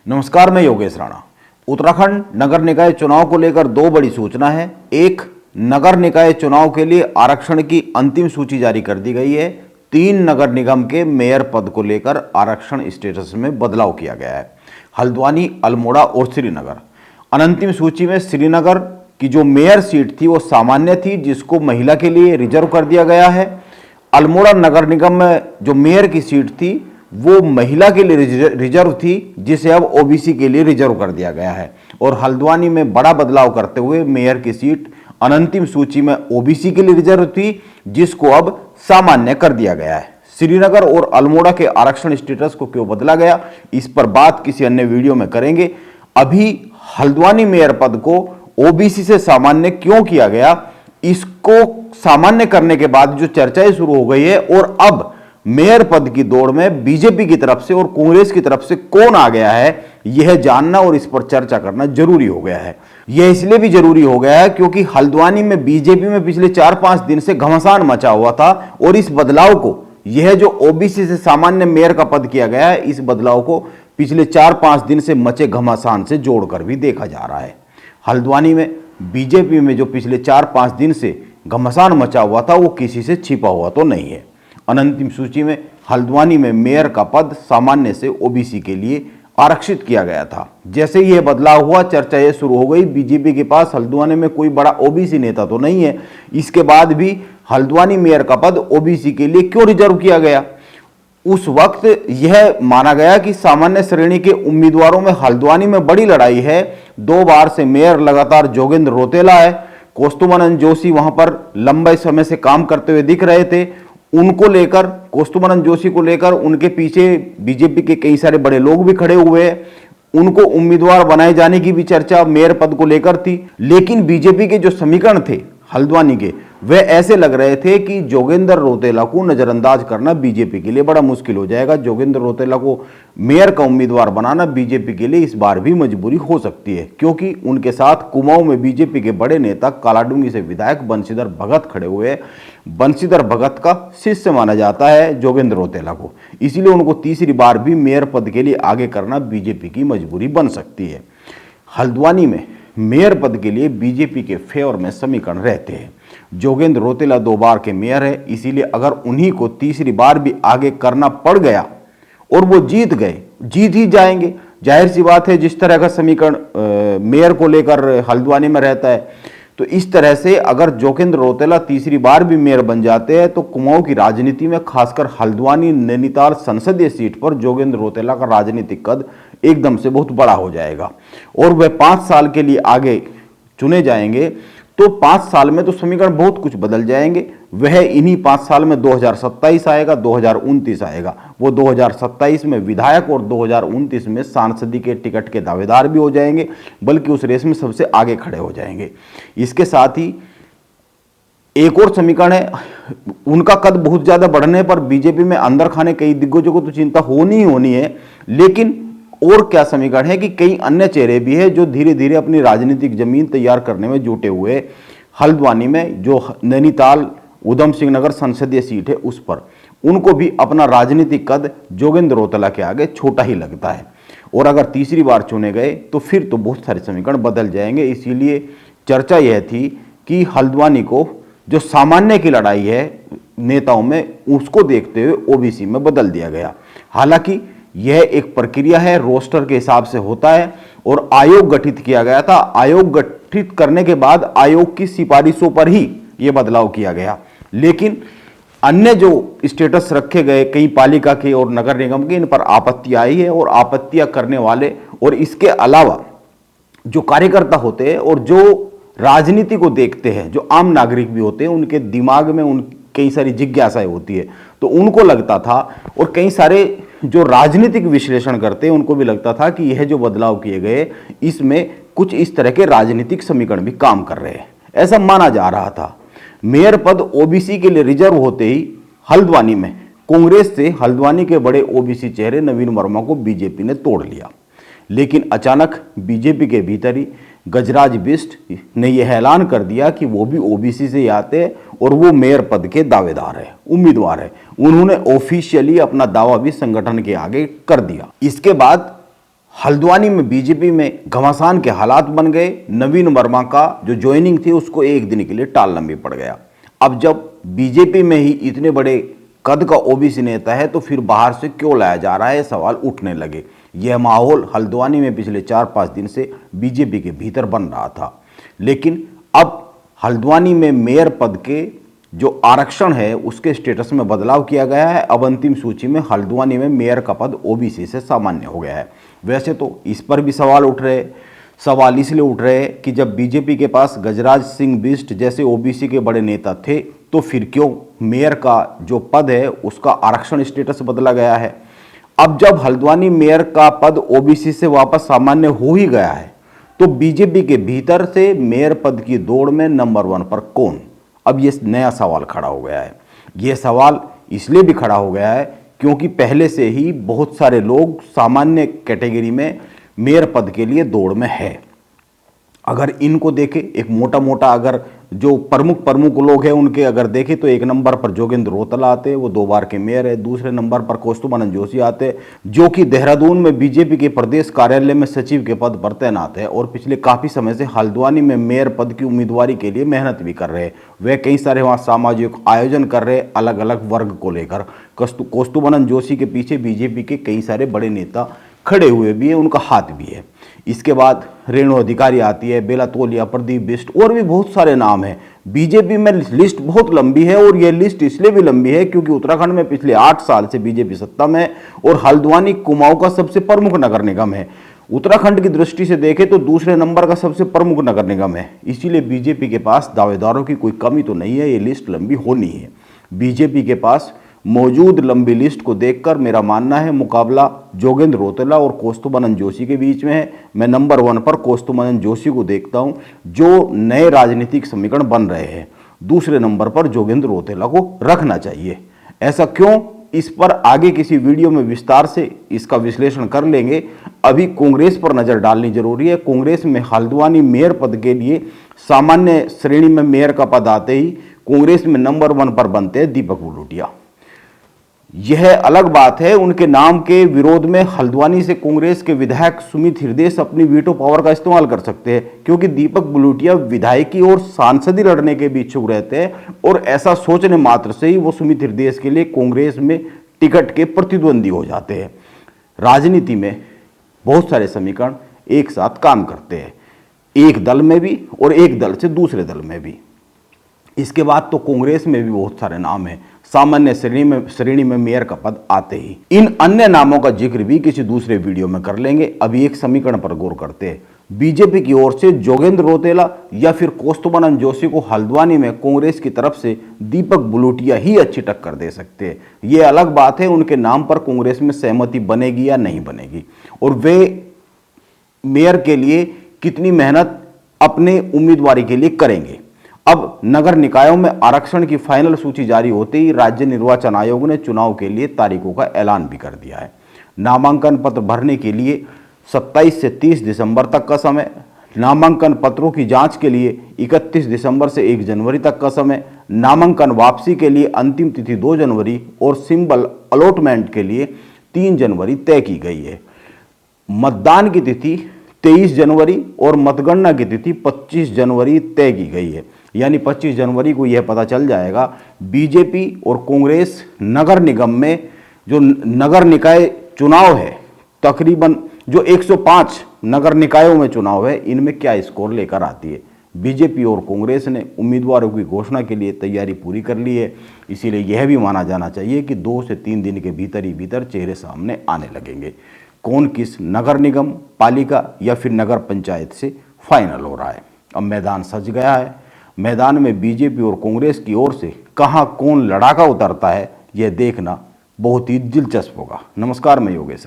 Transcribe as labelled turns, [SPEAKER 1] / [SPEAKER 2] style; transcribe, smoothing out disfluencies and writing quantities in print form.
[SPEAKER 1] नमस्कार, मैं योगेश राणा। उत्तराखंड नगर निकाय चुनाव को लेकर दो बड़ी सूचना है। एक, नगर निकाय चुनाव के लिए आरक्षण की अंतिम सूची जारी कर दी गई है। 3 नगर निगम के मेयर पद को लेकर आरक्षण स्टेटस में बदलाव किया गया है। हल्द्वानी, अल्मोड़ा और श्रीनगर। अंतिम सूची में श्रीनगर की जो मेयर सीट थी वो सामान्य थी, जिसको महिला के लिए रिजर्व कर दिया गया है। अल्मोड़ा नगर निगम में जो मेयर की सीट थी वो महिला के लिए रिजर्व थी, जिसे अब ओबीसी के लिए रिजर्व कर दिया गया है। और हल्द्वानी में बड़ा बदलाव करते हुए मेयर की सीट अंतिम सूची में ओबीसी के लिए रिजर्व थी, जिसको अब सामान्य कर दिया गया है। श्रीनगर और अल्मोड़ा के आरक्षण स्टेटस को क्यों बदला गया, इस पर बात किसी अन्य वीडियो में करेंगे। अभी हल्द्वानी मेयर पद को ओबीसी से सामान्य क्यों किया गया, इसको सामान्य करने के बाद जो चर्चाएं शुरू हो गई है और अब मेयर पद की दौड़ में बीजेपी की तरफ से और कांग्रेस की तरफ से कौन आ गया है, यह जानना और इस पर चर्चा करना जरूरी हो गया है। यह इसलिए भी जरूरी हो गया है क्योंकि हल्द्वानी में बीजेपी में पिछले 4-5 दिन से घमासान मचा हुआ था और इस बदलाव को, यह जो ओबीसी से सामान्य मेयर का पद किया गया है, इस बदलाव को पिछले 4-5 दिन से मचे घमासान से जोड़कर भी देखा जा रहा है। हल्द्वानी में बीजेपी में जो पिछले 4-5 दिन से घमासान मचा हुआ था वो किसी से छिपा हुआ तो नहीं है। अंतिम सूची में हल्द्वानी में मेयर का पद सामान्य से ओबीसी के लिए आरक्षित किया गया था। जैसे ही यह बदलाव हुआ, चर्चा यह शुरू हो गई, बीजेपी के पास हल्द्वानी में कोई बड़ा ओबीसी नेता तो नहीं है, इसके बाद भी हल्द्वानी मेयर का पद ओबीसी के लिए क्यों रिजर्व किया गया। उस वक्त यह माना गया कि सामान्य श्रेणी के उम्मीदवारों में हल्द्वानी में बड़ी लड़ाई है। 2 बार से मेयर लगातार जोगेंद्र रोतेला है। कौस्तुभानंद जोशी वहां पर लंबे समय से काम करते हुए दिख रहे थे। उनको लेकर, कौस्तुभानंद जोशी को लेकर उनके पीछे बीजेपी के कई सारे बड़े लोग भी खड़े हुए हैं। उनको उम्मीदवार बनाए जाने की भी चर्चा मेयर पद को लेकर थी। लेकिन बीजेपी के जो समीकरण थे हल्द्वानी के, वे ऐसे लग रहे थे कि जोगेंद्र रोतेला को नजरअंदाज करना बीजेपी के लिए बड़ा मुश्किल हो जाएगा। जोगेंद्र रोतेला को मेयर का उम्मीदवार बनाना बीजेपी के लिए इस बार भी मजबूरी हो सकती है, क्योंकि उनके साथ कुमाऊं में बीजेपी के बड़े नेता कालाडूंगी से विधायक बंशीधर भगत खड़े हुए हैं। बंशीधर भगत का शिष्य माना जाता है जोगेंद्र रोतेला को, इसीलिए उनको तीसरी बार भी मेयर पद के लिए आगे करना बीजेपी की मजबूरी बन सकती है। हल्द्वानी में मेयर पद के लिए बीजेपी के फेवर में समीकरण रहते हैं। जोगेंद्र रोतेला 2 बार के मेयर है, इसीलिए अगर उन्हीं को तीसरी बार भी आगे करना पड़ गया और वो जीत गए, जीत ही जाएंगे। जाहिर सी बात है, जिस तरह का समीकरण मेयर को लेकर हल्द्वानी में रहता है, तो इस तरह से अगर जोगेंद्र रोतेला तीसरी बार भी मेयर बन जाते हैं तो कुमाऊं की राजनीति में, खासकर हल्द्वानी नैनीताल संसदीय सीट पर जोगेंद्र रोतेला का राजनीतिक कद एकदम से बहुत बड़ा हो जाएगा और वह 5 साल के लिए आगे चुने जाएंगे। तो 5 साल में तो समीकरण बहुत कुछ बदल जाएंगे। वह इन्हीं 5 साल में 2027 आएगा, 2029 आएगा। वो 2027 में विधायक और 2029 में सांसदी के टिकट के दावेदार भी हो जाएंगे, बल्कि उस रेस में सबसे आगे खड़े हो जाएंगे। इसके साथ ही एक और समीकरण है, उनका कद बहुत ज्यादा बढ़ने पर बीजेपी में अंदर खाने कई दिग्गजों को तो चिंता होनी ही होनी है। लेकिन और क्या समीकरण है कि कई अन्य चेहरे भी हैं जो धीरे धीरे अपनी राजनीतिक जमीन तैयार करने में जुटे हुए। हल्द्वानी में जो नैनीताल उधम सिंह नगर संसदीय सीट है, उस पर उनको भी अपना राजनीतिक कद जोगेंद्र रोतेला के आगे छोटा ही लगता है और अगर तीसरी बार चुने गए तो फिर तो बहुत सारे समीकरण बदल जाएंगे। इसीलिए चर्चा यह थी कि हल्द्वानी को जो सामान्य की लड़ाई है नेताओं में, उसको देखते हुए ओबीसी में बदल दिया गया। हालांकि यह एक प्रक्रिया है, रोस्टर के हिसाब से होता है और आयोग गठित किया गया था। आयोग गठित करने के बाद आयोग की सिफारिशों पर ही यह बदलाव किया गया। लेकिन अन्य जो स्टेटस रखे गए कई पालिका के और नगर निगम के, इन पर आपत्ति आई है और आपत्तियां करने वाले और इसके अलावा जो कार्यकर्ता होते हैं और जो राजनीति को देखते हैं, जो आम नागरिक भी होते हैं, उनके दिमाग में उन कई सारी जिज्ञासाएं होती है। तो उनको लगता था और कई सारे जो राजनीतिक विश्लेषण करते हैं उनको भी लगता था कि यह जो बदलाव किए गए, इसमें कुछ इस तरह के राजनीतिक समीकरण भी काम कर रहे हैं, ऐसा माना जा रहा था। मेयर पद ओबीसी के लिए रिजर्व होते ही हल्द्वानी में कांग्रेस से हल्द्वानी के बड़े ओबीसी चेहरे नवीन वर्मा को बीजेपी ने तोड़ लिया। लेकिन अचानक बीजेपी के भीतर ही गजराज बिष्ट ने यह ऐलान कर दिया कि वो भी ओबीसी से आते हैं और वो मेयर पद के दावेदार है, उम्मीदवार है। उन्होंने ऑफिशियली अपना दावा भी संगठन के आगे कर दिया। इसके बाद हल्द्वानी में बीजेपी में घमासान के हालात बन गए। नवीन वर्मा का जो ज्वाइनिंग थी उसको एक दिन के लिए टालना भी पड़ गया। अब जब बीजेपी में ही इतने बड़े कद का ओबीसी नेता है तो फिर बाहर से क्यों लाया जा रहा है, सवाल उठने लगे। यह माहौल हल्द्वानी में पिछले 4-5 दिन से बीजेपी के भीतर बन रहा था। लेकिन अब हल्द्वानी में मेयर पद के जो आरक्षण है उसके स्टेटस में बदलाव किया गया है। अब अंतिम सूची में हल्द्वानी में मेयर का पद ओबीसी से सामान्य हो गया है। वैसे तो इस पर भी सवाल उठ रहे, सवाल इसलिए उठ रहे हैं कि जब बीजेपी के पास गजराज सिंह बिष्ट जैसे ओबीसी के बड़े नेता थे तो फिर क्यों मेयर का जो पद है उसका आरक्षण स्टेटस बदला गया है। अब जब हल्द्वानी मेयर का पद ओबीसी से वापस सामान्य हो ही गया है तो बीजेपी के भीतर से मेयर पद की दौड़ में नंबर 1 पर कौन, अब ये नया सवाल खड़ा हो गया है। ये सवाल इसलिए भी खड़ा हो गया है क्योंकि पहले से ही बहुत सारे लोग सामान्य कैटेगरी में मेयर पद के लिए दौड़ में है। अगर इनको देखें, एक मोटा मोटा अगर जो प्रमुख लोग हैं उनके अगर देखें तो एक नंबर पर जोगेंद्र रोतला आते हैं, वो 2 बार के मेयर है। दूसरे नंबर पर कौस्तुभानंद जोशी आते हैं जो कि देहरादून में बीजेपी के प्रदेश कार्यालय में सचिव के पद पर तैनात है और पिछले काफी समय से हल्द्वानी में मेयर पद की उम्मीदवारी के लिए मेहनत भी कर रहे हैं। वे कई सारे वहाँ सामाजिक आयोजन कर रहे हैं अलग अलग वर्ग को लेकर। कौस्तुभानंद जोशी के पीछे बीजेपी के कई सारे बड़े नेता खड़े हुए भी है, उनका हाथ भी है। इसके बाद रेणु अधिकारी आती है, बेला तोलिया, प्रदीप बिष्ट और भी बहुत सारे नाम हैं। बीजेपी में लिस्ट बहुत लंबी है और यह लिस्ट इसलिए भी लंबी है क्योंकि उत्तराखंड में पिछले 8 साल से बीजेपी सत्ता में है और हल्द्वानी कुमाऊं का सबसे प्रमुख नगर निगम है। उत्तराखंड की दृष्टि से देखें तो दूसरे नंबर का सबसे प्रमुख नगर निगम है। इसीलिए बीजेपी के पास दावेदारों की कोई कमी तो नहीं है, ये लिस्ट लंबी होनी है। बीजेपी के पास मौजूद लंबी लिस्ट को देखकर मेरा मानना है मुकाबला जोगेंद्र रोतला और कौस्तुभानंद जोशी के बीच में है। मैं नंबर 1 पर कौस्तुभानंद जोशी को देखता हूं जो नए राजनीतिक समीकरण बन रहे हैं। दूसरे नंबर पर जोगेंद्र रोतला को रखना चाहिए। ऐसा क्यों, इस पर आगे किसी वीडियो में विस्तार से इसका विश्लेषण कर लेंगे। अभी कांग्रेस पर नजर डालनी जरूरी है। कांग्रेस में हल्द्वानी मेयर पद के लिए सामान्य श्रेणी में मेयर का पद आते ही कांग्रेस में नंबर 1 पर बनते हैं दीपक बुलूटिया। यह अलग बात है, उनके नाम के विरोध में हल्द्वानी से कांग्रेस के विधायक सुमित हृदय अपनी वीटो पावर का इस्तेमाल कर सकते हैं क्योंकि दीपक बुलूटिया विधायकी और सांसदी लड़ने के भी इच्छुक रहते हैं और ऐसा सोचने मात्र से ही वो सुमित हृदय के लिए कांग्रेस में टिकट के प्रतिद्वंदी हो जाते हैं। राजनीति में बहुत सारे समीकरण एक साथ काम करते हैं, एक दल में भी और एक दल से दूसरे दल में भी। इसके बाद तो कांग्रेस में भी बहुत सारे नाम हैं सामान्य श्रेणी में मेयर का पद आते ही। इन अन्य नामों का जिक्र भी किसी दूसरे वीडियो में कर लेंगे। अभी एक समीकरण पर गौर करते हैं। बीजेपी की ओर से जोगेंद्र रोतेला या फिर कौस्तुभानंद जोशी को हल्द्वानी में कांग्रेस की तरफ से दीपक बुलूटिया ही अच्छी टक्कर दे सकते हैं। यह अलग बात है उनके नाम पर कांग्रेस में सहमति बनेगी या नहीं बनेगी और वे मेयर के लिए कितनी मेहनत अपने उम्मीदवारी के लिए करेंगे। अब नगर निकायों में आरक्षण की फाइनल सूची जारी होते ही राज्य निर्वाचन आयोग ने चुनाव के लिए तारीखों का ऐलान भी कर दिया है। नामांकन पत्र भरने के लिए 27 से 30 दिसंबर तक का समय, नामांकन पत्रों की जांच के लिए 31 दिसंबर से 1 जनवरी तक का समय, नामांकन वापसी के लिए अंतिम तिथि 2 जनवरी और सिंबल अलॉटमेंट के लिए 3 जनवरी तय की गई है। मतदान की तिथि 23 जनवरी और मतगणना की तिथि 25 जनवरी तय की गई है। यानी 25 जनवरी को यह पता चल जाएगा बीजेपी और कांग्रेस नगर निगम में जो नगर निकाय चुनाव है, तकरीबन जो 105 नगर निकायों में चुनाव है, इनमें क्या स्कोर लेकर आती है। बीजेपी और कांग्रेस ने उम्मीदवारों की घोषणा के लिए तैयारी पूरी कर ली है। इसीलिए यह भी माना जाना चाहिए कि 2 से 3 दिन के भीतर ही भीतर चेहरे सामने आने लगेंगे। कौन किस नगर निगम, पालिका या फिर नगर पंचायत से फाइनल हो रहा है। अब मैदान सज गया है। मैदान में बीजेपी और कांग्रेस की ओर से कहां कौन लड़ाका उतरता है, यह देखना बहुत ही दिलचस्प होगा। नमस्कार, मैं योगेश।